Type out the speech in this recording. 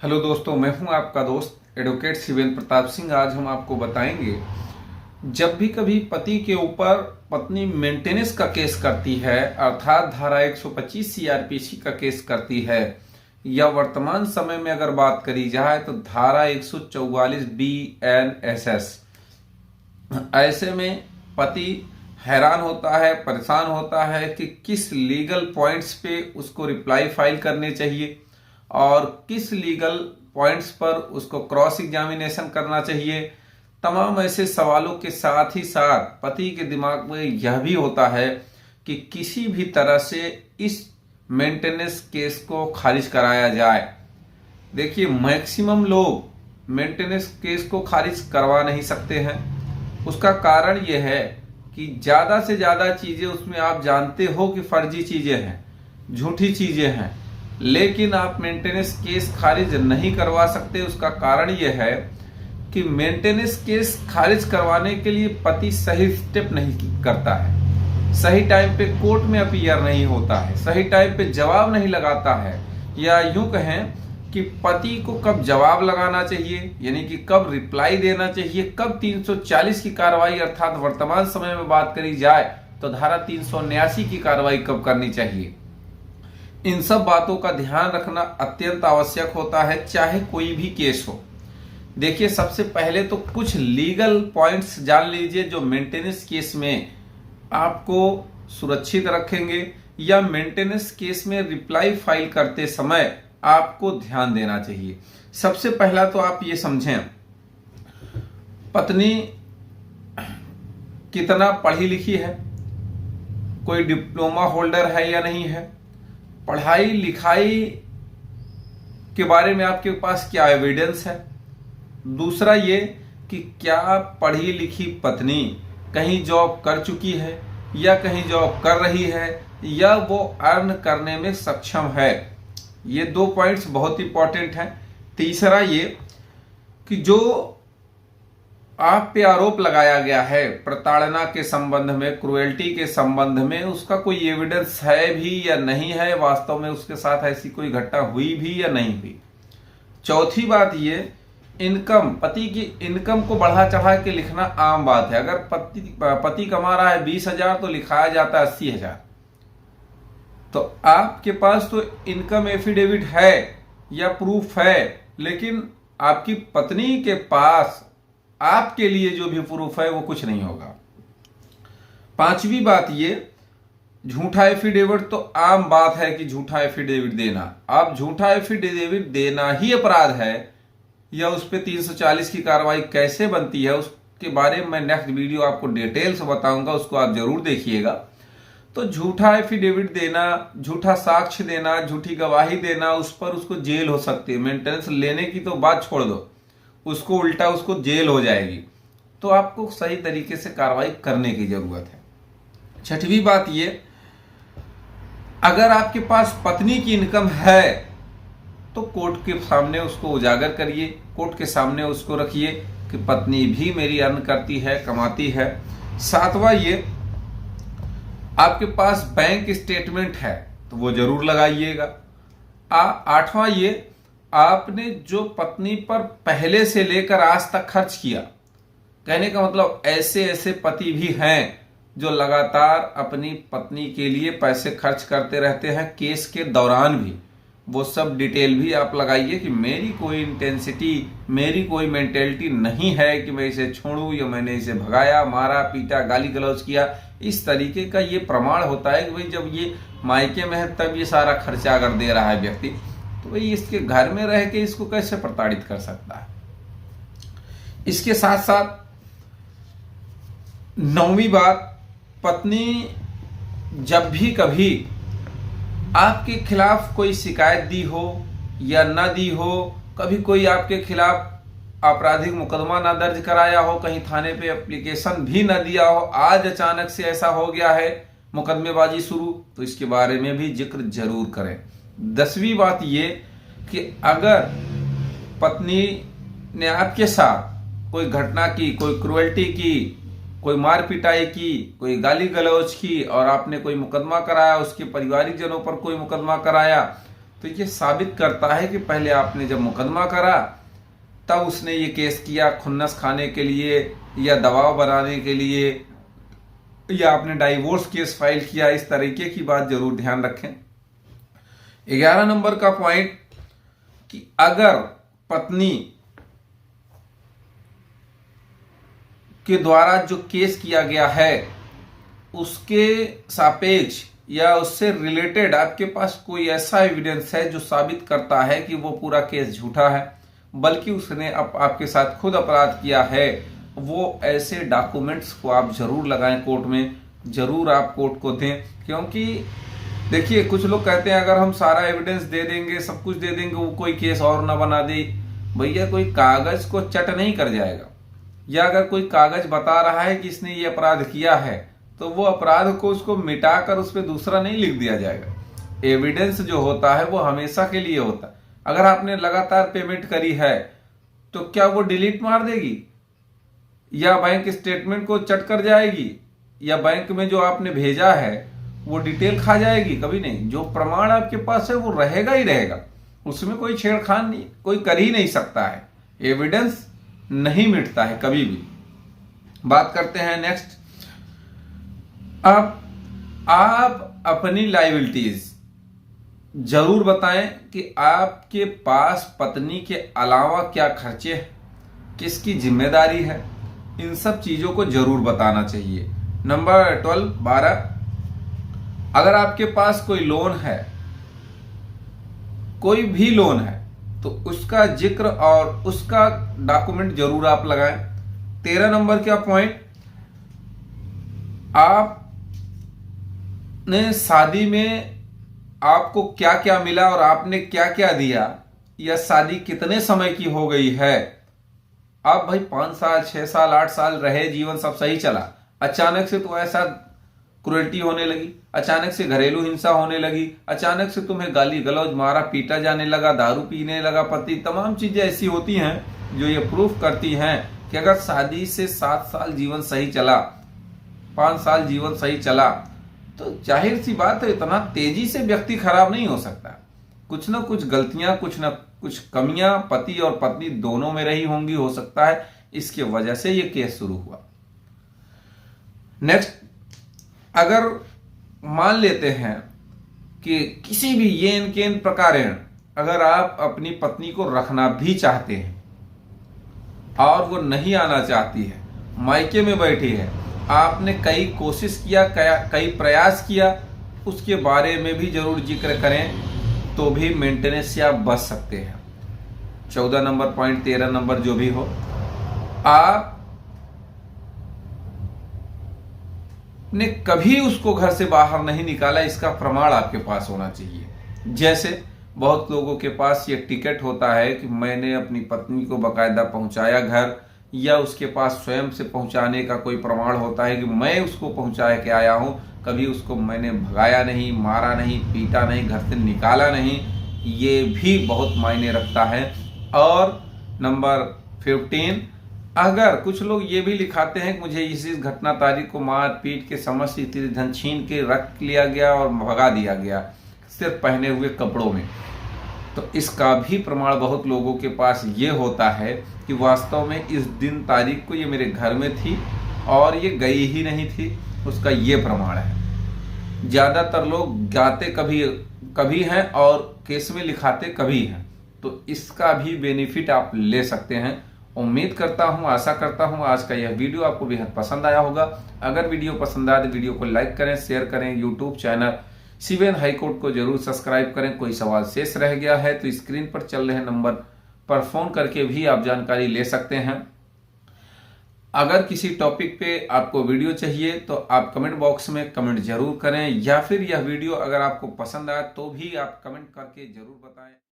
Hello दोस्तों, मैं हूं आपका दोस्त एडवोकेट शिवेंद्र प्रताप सिंह। आज हम आपको बताएंगे, जब भी कभी पति के ऊपर पत्नी मेंटेनेंस का केस करती है, अर्थात धारा 125 सीआरपीसी का केस करती है, या वर्तमान समय में अगर बात करी जाए तो धारा 144 BNSS, ऐसे में पति हैरान होता है, परेशान होता है कि किस लीगल पॉइंट्स पे उसको रिप्लाई फाइल करने चाहिए और किस लीगल पॉइंट्स पर उसको क्रॉस एग्जामिनेशन करना चाहिए। तमाम ऐसे सवालों के साथ ही साथ पति के दिमाग में यह भी होता है कि किसी भी तरह से इस मेंटेनेंस केस को खारिज कराया जाए। देखिए, मैक्सिमम लोग मेंटेनेंस केस को खारिज करवा नहीं सकते हैं। उसका कारण यह है कि ज़्यादा से ज़्यादा चीज़ें उसमें आप जानते हो कि फर्जी चीज़ें हैं, झूठी चीज़ें हैं, लेकिन आप मेंटेनेंस केस खारिज नहीं करवा सकते। उसका कारण यह है कि मेंटेनेंस केस खारिज करवाने के लिए पति सही स्टेप नहीं करता है, सही टाइम पे कोर्ट में अपीयर नहीं होता है, सही टाइम पे जवाब नहीं लगाता है, या यूं कहें कि पति को कब जवाब लगाना चाहिए, यानी कि कब रिप्लाई देना चाहिए, कब 340 की कार्रवाई अर्थात वर्तमान समय में बात करी जाए तो धारा 379 की कार्रवाई कब करनी चाहिए। इन सब बातों का ध्यान रखना अत्यंत आवश्यक होता है, चाहे कोई भी केस हो। देखिए, सबसे पहले तो कुछ लीगल पॉइंट्स जान लीजिए जो मेंटेनेंस केस में आपको सुरक्षित रखेंगे, या मेंटेनेंस केस में रिप्लाई फाइल करते समय आपको ध्यान देना चाहिए। सबसे पहला तो आप ये समझें, पत्नी कितना पढ़ी लिखी है, कोई डिप्लोमा होल्डर है या नहीं है, पढ़ाई लिखाई के बारे में आपके पास क्या एविडेंस है। दूसरा ये कि क्या पढ़ी लिखी पत्नी कहीं जॉब कर चुकी है या कहीं जॉब कर रही है, या वो अर्न करने में सक्षम है। ये दो पॉइंट्स बहुत इंपॉर्टेंट हैं। तीसरा ये कि जो आप पे आरोप लगाया गया है प्रताड़ना के संबंध में, क्रुएल्टी के संबंध में, उसका कोई एविडेंस है भी या नहीं है, वास्तव में उसके साथ ऐसी कोई घटना हुई भी या नहीं हुई। चौथी बात ये, इनकम, पति की इनकम को बढ़ा चढ़ा के लिखना आम बात है। अगर पति कमा रहा है 20,000 तो लिखाया जाता है 80,000। तो आपके पास तो इनकम एफिडेविट है या प्रूफ है, लेकिन आपकी पत्नी के पास आपके लिए जो भी प्रूफ है वो कुछ नहीं होगा। पांचवी बात ये, झूठा एफिडेविट तो आम बात है कि झूठा एफिडेविट देना, आप झूठा एफिडेविट देना ही अपराध है, या उस पर 340 की कार्रवाई कैसे बनती है उसके बारे में मैं नेक्स्ट वीडियो आपको डिटेल से बताऊंगा, उसको आप जरूर देखिएगा। तो झूठा एफिडेविट देना, झूठा साक्ष्य देना, झूठी गवाही देना, उस पर उसको जेल हो सकती है। मेंटेनेंस लेने की तो बात छोड़ दो, उसको उल्टा उसको जेल हो जाएगी। तो आपको सही तरीके से कार्रवाई करने की जरूरत है। छठवीं बात ये, अगर आपके पास पत्नी की इनकम है तो कोर्ट के सामने उसको उजागर करिए, कोर्ट के सामने उसको रखिए कि पत्नी भी मेरी अर्न करती है, कमाती है। सातवां ये, आपके पास बैंक स्टेटमेंट है तो वो जरूर लगाइएगा। आठवां ये, आपने जो पत्नी पर पहले से लेकर आज तक खर्च किया, कहने का मतलब ऐसे ऐसे पति भी हैं जो लगातार अपनी पत्नी के लिए पैसे खर्च करते रहते हैं केस के दौरान भी। वो सब डिटेल भी आप लगाइए कि मेरी कोई इंटेंसिटी, मेरी कोई मेंटेलिटी नहीं है कि मैं इसे छोड़ूं या मैंने इसे भगाया, मारा, पीटा, गाली गलौज किया। इस तरीके का ये प्रमाण होता है कि भाई जब ये मायके में है तब ये सारा खर्चा अगर दे रहा है व्यक्ति, तो भाई इसके घर में रह के इसको कैसे प्रताड़ित कर सकता है। इसके साथ साथ नौवीं बात, पत्नी जब भी कभी आपके खिलाफ कोई शिकायत दी हो या ना दी हो, कभी कोई आपके खिलाफ आपराधिक मुकदमा ना दर्ज कराया हो, कहीं थाने पे एप्लीकेशन भी ना दिया हो, आज अचानक से ऐसा हो गया है मुकदमेबाजी शुरू, तो इसके बारे में भी जिक्र जरूर करें। 10वीं बात ये कि अगर पत्नी ने आपके साथ कोई घटना की, कोई क्रुएल्टी की, कोई मार पिटाई की, कोई गाली गलौज की और आपने कोई मुकदमा कराया, उसके पारिवारिक जनों पर कोई मुकदमा कराया, तो ये साबित करता है कि पहले आपने जब मुकदमा करा तब उसने ये केस किया खुन्नस खाने के लिए या दबाव बनाने के लिए, या आपने डाइवोर्स केस फाइल किया। इस तरीके की बात जरूर ध्यान रखें। 11 नंबर का पॉइंट कि अगर पत्नी के द्वारा जो केस किया गया है उसके सापेक्ष या उससे रिलेटेड आपके पास कोई ऐसा एविडेंस है जो साबित करता है कि वो पूरा केस झूठा है, बल्कि उसने आपके साथ खुद अपराध किया है, वो ऐसे डॉक्यूमेंट्स को आप जरूर लगाएं कोर्ट में, जरूर आप कोर्ट को दें। क्योंकि देखिए, कुछ लोग कहते हैं अगर हम सारा एविडेंस दे देंगे, सब कुछ दे देंगे, वो कोई केस और ना बना दे। भैया, कोई कागज को चट नहीं कर जाएगा, या अगर कोई कागज बता रहा है कि इसने ये अपराध किया है तो वो अपराध को उसको मिटाकर उस पर दूसरा नहीं लिख दिया जाएगा। एविडेंस जो होता है वो हमेशा के लिए होता है। अगर आपने लगातार पेमेंट करी है तो क्या वो डिलीट मार देगी, या बैंक स्टेटमेंट को चट कर जाएगी, या बैंक में जो आपने भेजा है वो डिटेल खा जाएगी? कभी नहीं। जो प्रमाण आपके पास है वो रहेगा ही रहेगा, उसमें कोई छेड़खान नहीं, कोई कर ही नहीं सकता है। एविडेंस नहीं मिटता है कभी भी। बात करते हैं नेक्स्ट। अब आप अपनी लायबिलिटीज जरूर बताएं कि आपके पास पत्नी के अलावा क्या खर्चे हैं, किसकी जिम्मेदारी है, इन सब चीजों को जरूर बताना चाहिए। नंबर 12, अगर आपके पास कोई लोन है, कोई भी लोन है, तो उसका जिक्र और उसका डॉक्यूमेंट जरूर आप लगाएं। 13 नंबर का पॉइंट, आपने शादी में आपको क्या क्या मिला और आपने क्या क्या दिया, या शादी कितने समय की हो गई है। आप भाई 5 साल 6 साल 8 साल रहे, जीवन सब सही चला, अचानक से तो ऐसा क्रूरल्टी होने लगी, अचानक से घरेलू हिंसा होने लगी, अचानक से तुम्हें गाली गलौज, मारा पीटा जाने लगा, दारू पीने लगा पति, तमाम चीजें ऐसी होती हैं जो ये प्रूफ करती हैं कि अगर शादी से 7 साल जीवन सही चला, 5 साल जीवन सही चला, तो जाहिर सी बात है इतना तेजी से व्यक्ति खराब नहीं हो सकता। कुछ ना कुछ गलतियां, कुछ ना कुछ कमियां पति और पत्नी दोनों में रही होंगी, हो सकता है इसके वजह से ये केस शुरू हुआ। नेक्स्ट, अगर मान लेते हैं कि किसी भी येन केन प्रकारेण अगर आप अपनी पत्नी को रखना भी चाहते हैं और वो नहीं आना चाहती है, मायके में बैठी है, आपने कई कोशिश किया, कई प्रयास किया, उसके बारे में भी जरूर जिक्र करें, तो भी मेंटेनेंस से आप बच सकते हैं। 14 नंबर पॉइंट, 13 नंबर जो भी हो, आप ने कभी उसको घर से बाहर नहीं निकाला, इसका प्रमाण आपके पास होना चाहिए। जैसे बहुत लोगों के पास ये टिकट होता है कि मैंने अपनी पत्नी को बाकायदा पहुंचाया घर, या उसके पास स्वयं से पहुंचाने का कोई प्रमाण होता है कि मैं उसको पहुंचा के आया हूं, कभी उसको मैंने भगाया नहीं, मारा नहीं, पीटा नहीं, घर से निकाला नहीं। ये भी बहुत मायने रखता है। और नंबर 15, अगर कुछ लोग ये भी लिखाते हैं कि मुझे इस घटना तारीख को मार पीट के समस्त स्थिति धन छीन के रख लिया गया और भगा दिया गया सिर्फ पहने हुए कपड़ों में, तो इसका भी प्रमाण बहुत लोगों के पास ये होता है कि वास्तव में इस दिन तारीख को ये मेरे घर में थी और ये गई ही नहीं थी, उसका ये प्रमाण है। ज्यादातर लोग गाते कभी हैं और केस में लिखाते कभी हैं, तो इसका भी बेनिफिट आप ले सकते हैं। उम्मीद करता हूं, आशा करता हूं आज का यह वीडियो आपको बेहद पसंद आया होगा। अगर वीडियो पसंद आए तो वीडियो को लाइक करें, शेयर करें। यूट्यूब चैनल सीबीएन हाईकोर्ट को जरूर सब्सक्राइब करें। कोई सवाल शेष रह गया है तो स्क्रीन पर चल रहे नंबर पर फोन करके भी आप जानकारी ले सकते हैं। अगर किसी टॉपिक पे आपको वीडियो चाहिए तो आप कमेंट बॉक्स में कमेंट जरूर करें, या फिर यह वीडियो अगर आपको पसंद आए तो भी आप कमेंट करके जरूर बताएं।